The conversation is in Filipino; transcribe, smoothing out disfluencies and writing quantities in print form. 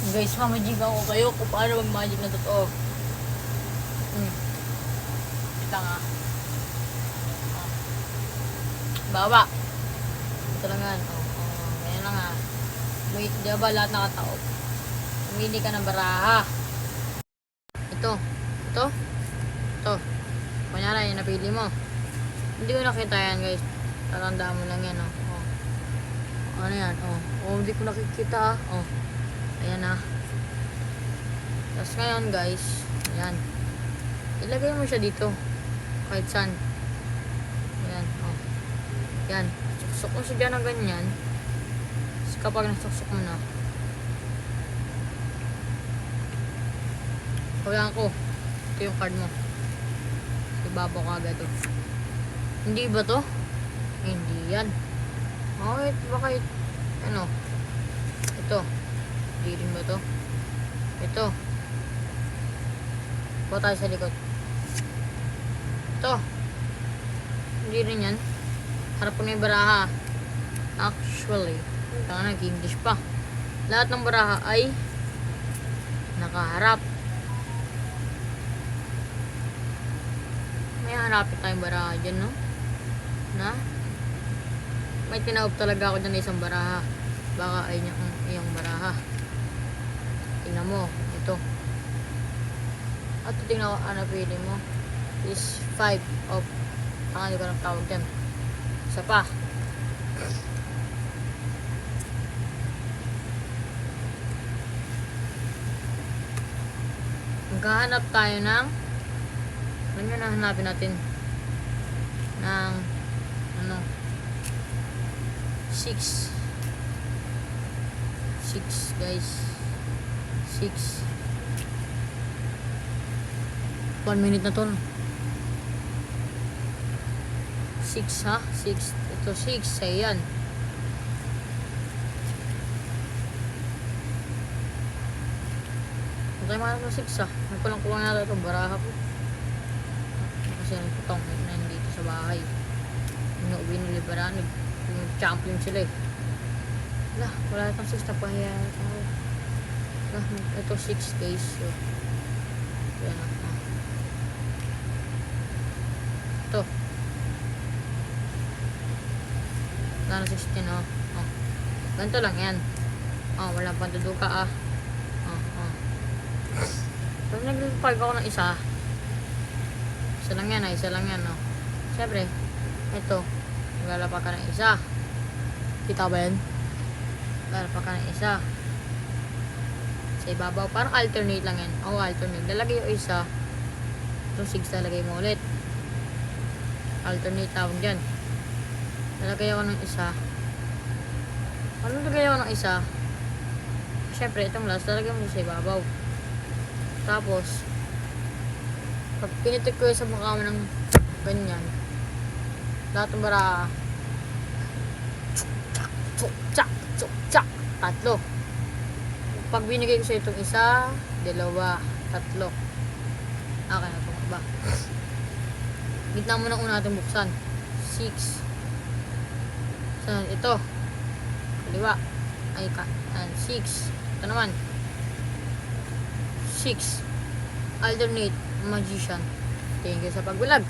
Guys, mamajigan ko kayo kung paano mag-magic na totoo. Kita nga. Baba. Ito lang yan. Ganyan lang nga. Di ba lahat nakataob? Pumili ka ng baraha. Ito. Kunyari, yung napili mo. Hindi ko nakita yan, guys. Tatandaan mo lang yan, Ano yan, hindi ko nakikita, Ayan, Tapos ngayon, guys, ayan. Ilagay mo siya dito. Kahit saan. Ayan, Yan. Suksok mo siya dyan ng ganyan. Tapos kapag nasuksok mo na, kaya ko, ito yung card mo. Ibabaw ka agad ito. Hindi ba to? Hindi yan. Bakit? Ano? Ito. Hindi rin ba to? Ito. Bawa tayo sa likod. Ito. Hindi rin yan. Harap ko na yung baraha. Actually, kaya nag-English pa. Lahat ng baraha ay nakaharap. May hanapin tayong baraha dyan, no? May tinaob talaga ako dyan na isang baraha. Baka ay yung baraha. Tingnan mo. Ito. At tingnan ko, ano pili mo? Is 5 of hindi ko nang tawag dyan. Isa pa. Maghahanap tayo ng ano na hanapin natin ng 6 guys, 6 1 minute na to, 6 ha, 6 ito 6, ayan. Tayo mga ito 6 ha, nagkulang-kulang na ito baraha ko kasi nagputong na dito sa bahay. Inuwi nila barani, yung champion sila wala itong 6 na pahiya. Ito 6 guys, so yan ito wala na 16 ganito lang yan, walang pantuduka pag nag-5 ako ng isa lang yan syempre ito naglalapak ka ng isa, kita ba yan? Naglalapak ka ng isa sa ibabaw, parang alternate lang yan. Alternate, lalagay yung isa, itong 6 lalagay mo ulit, alternate tawag dyan. Lalagay ako ng isa, lagay ako ng isa, syempre itong last lalagay mo sa ibabaw. Tapos pag pinitik ko yung sa mukha mo ng ganyan, lahat ng bara tsuk-tsak, 3. Pag binigay ko sa itong 1, 2, 3, okay na itong iba. Gitna mo na una natin buksan, 6. So, ito kaliwa ay 6. Ito naman 6, alternate, magician. Thank you sa pagbulag.